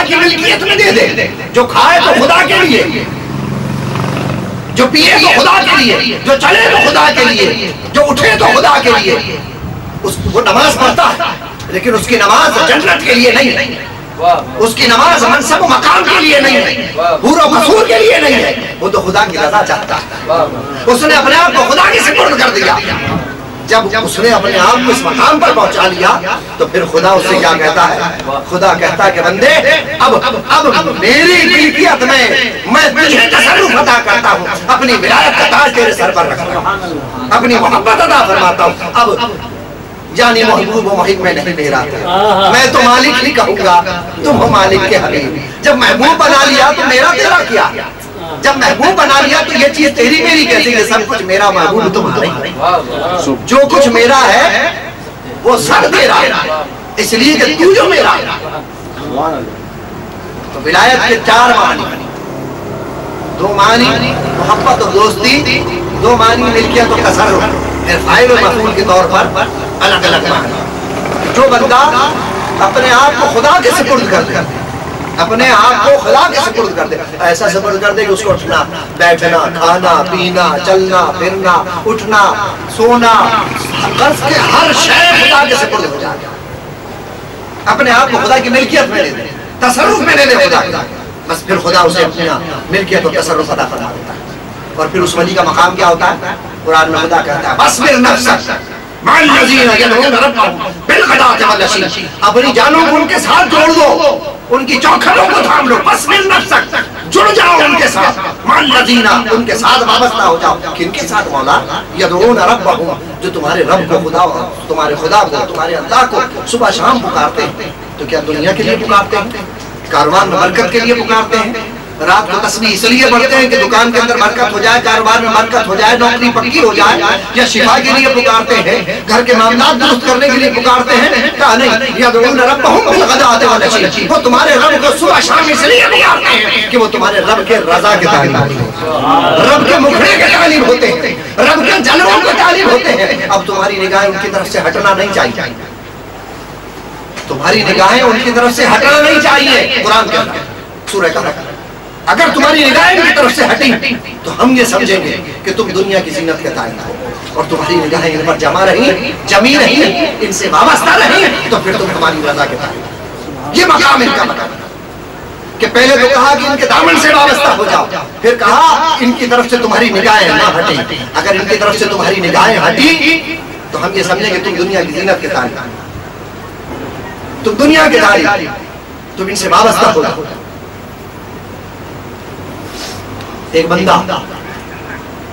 خدا کی ملکیت میں دے دے. جو کھائے تو خدا کے لیے، جو پیے تو خدا کے لیے، جو چلے تو خدا کے لیے، جو اٹھے تو خدا کے لیے. وہ نماز پڑھتا ہے لیکن اس کی نماز جنت کے لیے نہیں ہے، اس کی نماز منصب و مقام کے لیے نہیں ہے، حور و قصور کے لیے نہیں ہے. وہ تو خدا کی رضا چاہتا ہے. اس نے اپنے آپ کو خدا کے سپرد کر دیا. جب اس نے اپنے آپ کو اس مقام پر پہنچا لیا تو پھر خدا اس سے کیا کہتا ہے؟ خدا کہتا ہے کہ بندے اب میری ملکیت میں تجھے تصرف عطا کرتا ہوں، اپنی ولایت کا تاج تیرے سر پر رکھتا ہوں، اپنی محبت عطا فرماتا ہوں. اب یعنی محبوب و محب میں نہیں میرا، میں تو مالک نہیں کہوں گا، تم ہو مالک کے حبیب. جب محبوب بنا لیا تو میرا تیرا کیا؟ جب محبوب بنا لیا تو یہ چیز تیری میری کیسے؟ یہ سب کچھ میرا، محبوب تمہارا ہی. جو کچھ میرا ہے وہ سب تیرا ہے، اس لیے کہ تو جو میرا ہے. تو ولایت کے 4 معنی، 2 معنی محبت اور دوستی، 2 معنی ملکیت اور تصرف، پھر فاعل و مفعول کے طور پر الگ الگ معنی. جو بندہ اپنے آپ کو خدا کے سپرد کر دے، اپنے آپ کو خدا کے سپرد کر دے، ایسا سپرد کر دے کہ اس کو اٹھنا بیٹھنا کھانا پینا چلنا پھرنا اٹھنا سونا قرض کے ہر شے خدا کے سپرد ہو جائے. اپنے آپ کو خدا کی ملکیت میں لے دے، تصرف میں لے دے خدا کا، بس پھر خدا اسے اپنی ملکیت اور تصرف عطا فرما دیتا ہے. اور پھر اس ولی کا مقام کیا ہوتا ہے؟ قرآن میں خدا کہتا ہے بَاصْبِرْ نَفْسَكَ مَعَ الَّذِينَ يَدْعُونَ رَبَّهُمْ بِالْغَدَاةِ وَالْعَشِيِّ. اپنی جانوں کو ان کے ساتھ جوڑ دو، ان کی چوکھٹوں کو تھام لو. بَاصْبِرْ نَفْسَكَ، جڑ جاؤ ان کے ساتھ. مَعَ الَّذِينَ، ان کے ساتھ وابستہ ہو جاؤ. کن کے ساتھ مولا؟ يَدْعُونَ رَبَّهُمْ، جو تمہارے رب کو، خدا، تمہارے خدا کو، تمہارے اللہ کو صبح شام پکارتے ہیں. تو کیا دنیا کے لیے پکارتے ہیں؟ کاروبار میں برکت کے لیے پکارتے ہیں؟ رات کو تسبیح اس لیے پڑھتے ہیں کہ دکان کے اندر برکت ہو جائے، کاروبار میں برکت ہو جائے، نوکری پکی ہو جائے؟ یا شفا کے لیے پکارتے ہیں؟ گھر کے معاملات درست کرنے کے لیے پکارتے ہیں؟ کہا نہیں، یدعون ربهم بالغداۃ والعشی. وہ تمہارے رب کو صبح شام اس لیے پکارتے ہیں کہ وہ تمہارے رب کے رضا کے طالب ہوتے ہیں، رب کے مکھڑے کے طالب ہوتے ہیں، رب کے جلووں کے طالب ہوتے ہیں. اب تمہاری نگاہیں ان کی طرف سے ہٹنا نہیں چاہیے، تمہاری نگاہیں ان کی طرف سے ہٹنا نہیں چاہیے. قرآن کے اندر سورہ کہف، اگر تمہاری نگاہیں ان کی طرف سے ہٹیں تو ہم یہ سمجھیں گے کہ تم دنیا کی زینت کے طالب ہو، اور تمہاری نگاہیں ان پر جمع رہی، جمی رہی، ان سے وابستہ رہی، تو پھر تم ہماری رضا کے طالب ہو. یہ مقام ان کا مقام کہ پہلے تو کہا کہ ان کے دامن سے وابستہ ہو جاؤ، پھر کہا ان کی طرف سے تمہاری نگاہیں نہ ہٹیں. اگر ان کی طرف سے تمہاری نگاہیں ہٹیں تو ہم یہ سمجھیں کہ تم دنیا کی زینت کے طالب ہو، تم دنیا کے طالب، تم ان سے وابستہ ہو جاؤ. ایک بندہ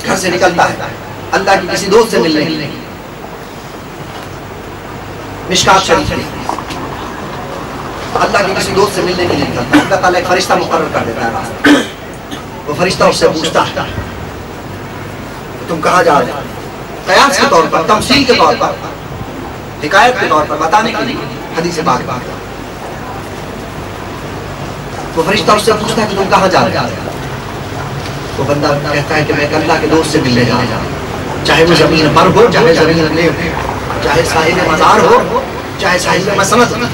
گھر سے نکلتا ہے اللہ کی کسی دوست سے ملنے، مشکات شریف اللہ کی کسی دوست سے ملنے کے لیے نکلتا ہے. اللہ تعالیٰ ایک فرشتہ مقرر کر دیتا ہے. وہ فرشتہ اس سے پوچھتا ہے تم کہاں جا رہے ہو؟ قیاس کے طور پر، تمثیل کے طور پر، حکایت کے طور پر بتانے کے لیے حدیث پاک. وہ فرشتہ اس سے پوچھتا ہے کہ تم کہاں جا رہے ہو؟ وہ بندہ کہتا ہے کہ میں اللہ کے دوست سے ملنے جا رہا ہوں، چاہے وہ زمین پر ہو، چاہے زمین میں ہو، چاہے ساحل مزار ہو، چاہے ساحل مسند.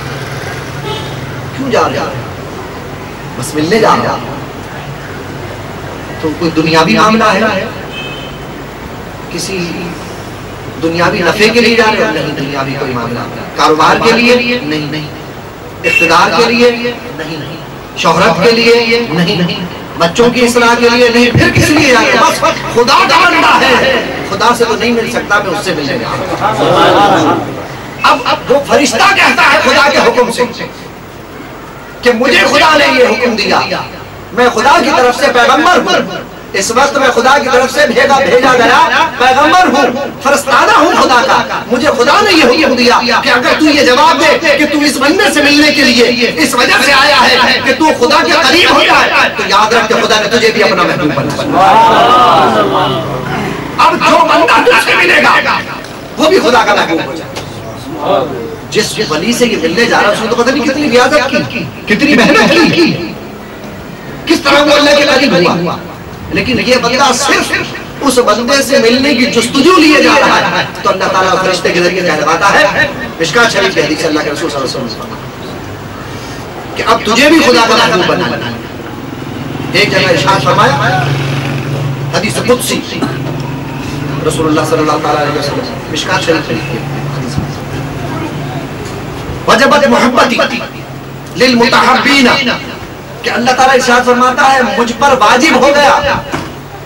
کیوں جا رہا ہے؟ بس ملنے جا رہا. تو کوئی دنیاوی معاملہ ہے؟ کسی دنیاوی نفع کے لیے جا رہے ہو؟ نہیں، دنیاوی کوئی معاملہ. کاروبار کے لیے؟ نہیں. اقتدار کے لیے؟ نہیں. شہرت کے لیے؟ نہیں. بچوں کی اصلاح کے لیے؟ نہیں. پھر کس لیے جائے؟ بس خدا کا بندہ ہے، خدا سے تو نہیں مل سکتا، میں اس سے ملنے جا رہا ہوں. اب وہ فرشتہ کہتا ہے خدا کے حکم سے کہ مجھے خدا نے یہ حکم دیا، میں خدا کی طرف سے پیغمبر ہوں، اس وقت میں خدا کی طرف سے بھیجا گیا پیغمبر ہوں، فرستادہ ہوں خدا کا. مجھے خدا نے یہ حکم دیا کہ اگر تو یہ جواب دے کہ تو اس بندے سے ملنے کے لیے اس وجہ سے آیا ہے کہ تو خدا کے قریب ہو جائے، تو یاد رکھ کہ خدا نے تجھے بھی اپنا محبوب بنا. اب جو بندہ تجھ سے ملے گا وہ بھی خدا کا محبوب ہو جائے. جس ولی سے یہ ملنے جا رہا ہے اس نے تو پتہ نہیں کتنی ریاضت کی، کتنی محنت کی، کس طرح وہ اللہ کے قریب ہوا. لیکن یہ بندہ صرف اس بندے سے ملنے کی جستجو لیے جا رہا ہے تو اللہ تعالیٰ فرشتے کے ذریعے کہلواتا ہے. مشکات شریف کی حدیث اللہ کے رسول صلی اللہ علیہ وسلم کہ اب تجھے بھی خدا کا محبوب بنانا ہے۔ ایک جگہ ارشاد فرمایا حدیث قدسی رسول اللہ صلی اللہ علیہ وسلم مشکات شریف کی وجبت محبتی للمتحبین کہ اللہ تعالیٰ ارشاد فرماتا ہے مجھ پر واجب ہو گیا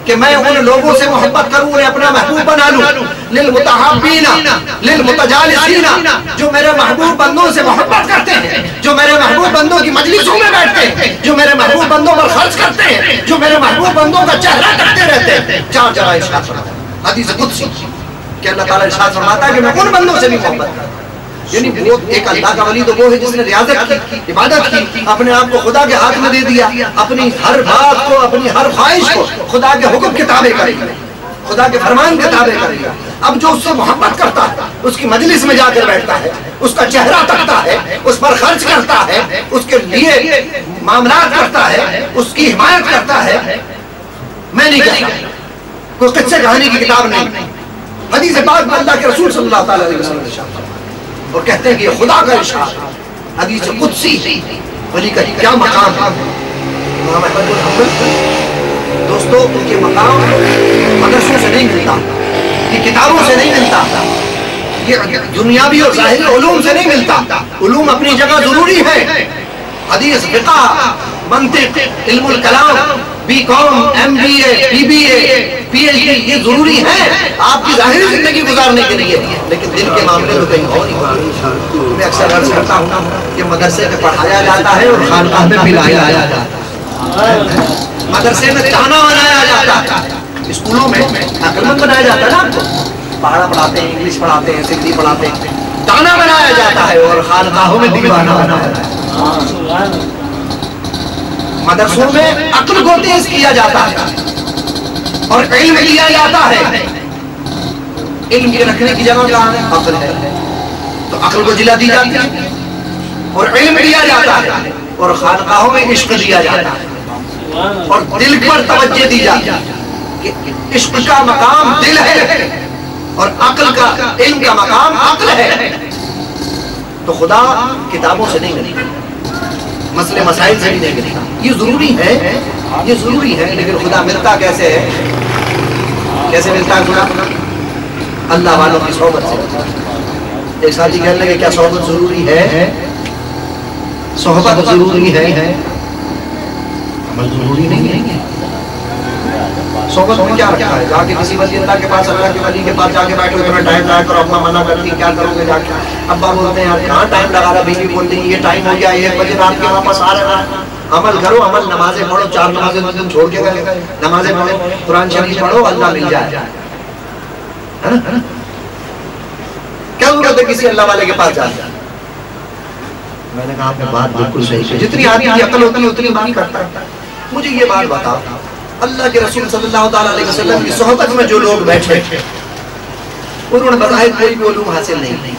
کہ میں ان لوگوں سے محبت کروں انہیں اپنا محبوب بنا لوں للمتحبین للمتجالسین جو میرے محبوب بندوں سے محبت کرتے ہیں، جو میرے محبوب بندوں کی مجلسوں میں بیٹھتے ہیں، جو میرے محبوب بندوں پر خرچ کرتے ہیں، جو میرے محبوب بندوں کا چہرہ کرتے رہتے ہیں۔ چار جگہ ارشاد فرماتا ہے حدیث قدسی کہ اللہ تعالیٰ ارشاد فرماتا ہے کہ میں ان بندوں سے بھی محبت کرتا ہوں۔ یعنی وہ ایک اللہ کا ولی تو وہ ہے جس نے ریاضت کی، عبادت کی، اپنے آپ کو خدا کے ہاتھ میں دے دیا، اپنی ہر بات کو، اپنی ہر خواہش کو خدا کے حکم کے تابع کر لیا، خدا کے فرمان کے تابع کر لیا۔ اب جو اس سے محبت کرتا ہے، اس کی مجلس میں جا کر بیٹھتا ہے، اس کا چہرہ تکتا ہے، اس پر خرچ کرتا ہے، اس کے لیے معاملات کرتا ہے، اس کی حمایت کرتا ہے، میں نہیں کہتا کوئی قصے کہانی کی کتاب نہیں، حدیث پاک میں اللہ کے رسول صلی اللہ علیہ وسلم نے ارشاد اور کہتے ہیں کہ یہ خدا کا ارشاد حدیث قدسی ولی کا کیا مقام ہے۔ امام احمد بن حنبل دوستو ان کے مقام مدرسوں سے نہیں ملتا، یہ کتابوں سے نہیں ملتا، یہ دنیاوی اور ظاہری علوم سے نہیں ملتا۔ علوم اپنی جگہ ضروری ہے، حدیث، فقہ، منطق، علم الکلام، B com, M B A, B B A, P H D, یہ ضروری ہے آپ کی ظاہری زندگی گزارنے کے لیے، لیکن دل کے معاملے میں کہیں اور ہی۔ میں اکثر عرض کرتا ہوں کہ مدرسے میں پڑھایا جاتا ہے اور خانقاہ میں پلایا جاتا ہے، مدرسے میں تانا بنایا جاتا ہے، اسکولوں میں عقل مند بنایا جاتا ہے نا آپ کو، پہاڑا پڑھاتے ہیں، انگلش پڑھاتے ہیں، سندھی پڑھاتے ہیں، تانا بنایا جاتا ہے اور خانقاہوں میں دیوانہ بنایا جاتا ہے۔ مدرسوں میں عقل کو تیز کیا جاتا ہے اور علم لیا جاتا ہے۔ علم کے رکھنے کی جگہ کہاں ہے؟ عقل ہے، تو عقل کو جلا دی جاتی ہے اور علم لیا جاتا ہے اور خانقاہوں میں عشق دیا جاتا ہے اور دل پر توجہ دی جاتی ہے کہ عشق کا مقام دل ہے اور عقل کا، علم کا مقام عقل ہے۔ تو خدا کتابوں سے نہیں ملتا، مسئلے مسائل سے بھی نہیں ملتا، یہ ضروری ہے، یہ ضروری ہے، لیکن خدا ملتا کیسے ہے؟ کیسے ملتا ہے خدا؟ اللہ والوں کی صحبت سے۔ ایک ساتھی کہنے لگے کیا صحبت ضروری ہے؟ صحبت ضروری ہے، عمل ضروری نہیں ہے۔ صحبت میں کیا رکھا ہے؟ جا کے کسی ولی اللہ کے پاس، اللہ کے ولی کے پاس جا کے بیٹھو، تمہیں ٹائم لگا کرو، اپنا منع کرتی کیا کرو گے جا کے؟ ابا بولتے ہیں یار کہاں ٹائم لگا رہا، بیوی بولتی ہے یہ ٹائم ہو گیا، 1 بجے رات کے واپس آ رہا ہے۔ عمل کرو، عمل، نمازیں پڑھو، 4 نمازیں دن چھوڑ کے گئے، نمازیں پڑھو، قرآن شریف پڑھو، اللہ مل جائے، ہے نا؟ کیا ضرورت ہے کسی اللہ والے کے پاس جانے؟ میں نے کہا آپ نے بات بالکل صحیح ہے، جتنی آدمی کی عقل ہوتی ہے اتنی بات کرتا ہے۔ مجھے یہ بات بتاؤ، اللہ کے رسول صلی اللہ علیہ وسلم کی صحبت میں جو لوگ بیٹھے انہوں نے بظاہر کوئی بھی علوم حاصل نہیں،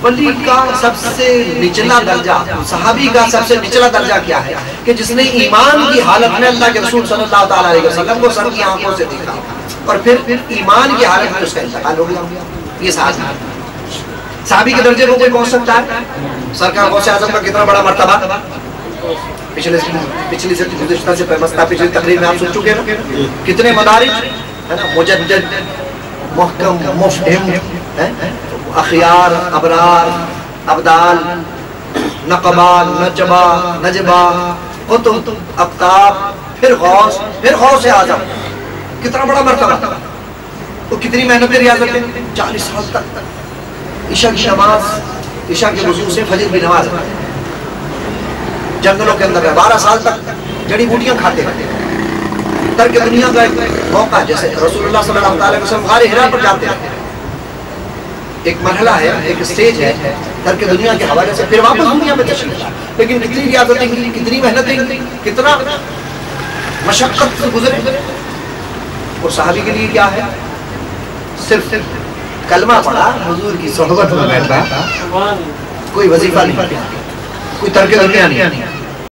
ولی کا سب سے نچلا درجہ، صحابی کا سب سے نچلا درجہ کیا ہے کہ جس نے ایمان کی حالت میں اللہ کے رسول صلی اللہ علیہ وسلم کو سر کی آنکھوں سے دیکھا اور پھر ایمان کی حالت میں اس کا انتقال ہو گیا۔ یہ صحابی کے درجے کو کوئی پہنچ سکتا ہے؟ سرکار غوث اعظم کا کتنا بڑا مرتبہ، پچھلی سے گزشتہ سے پچھلی تقریر میں آپ سن چکے ہیں، کتنے مدارج ہے نا، مجدد، محکم، مفہم، اخیار، ابرار، ابدال، نقبہ، نجبہ، قطب، اقطاب، پھر غوث اعظم، کتنا بڑا مرتبہ، وہ کتنی محنت ریاضت ہے، 40 سال تک عشاء کی نماز، عشاء کے وضو سے فجر کی نماز، جنگلوں کے اندر 12 سال تک جڑی بوٹیاں کھاتے ہیں، ترک دنیا کا ایک موقع، جیسے رسول اللہ صلی اللہ علیہ وسلم غار حرا پر جاتے ہیں، ایک مرحلہ ہے، ایک سٹیج ہے ترک دنیا کے حوالے سے، پھر واپس دنیا میں تشریف، لیکن کتنی ریاضتیں کی، کتنی محنتیں کی، کتنا مشقت سے گزرے۔ اور صحابی کے لیے کیا ہے؟ صرف کلمہ پڑھا، حضور کی صحبت میں بیٹھا، کوئی وظیفہ نہیں، کوئی ترک دنیا نہیں،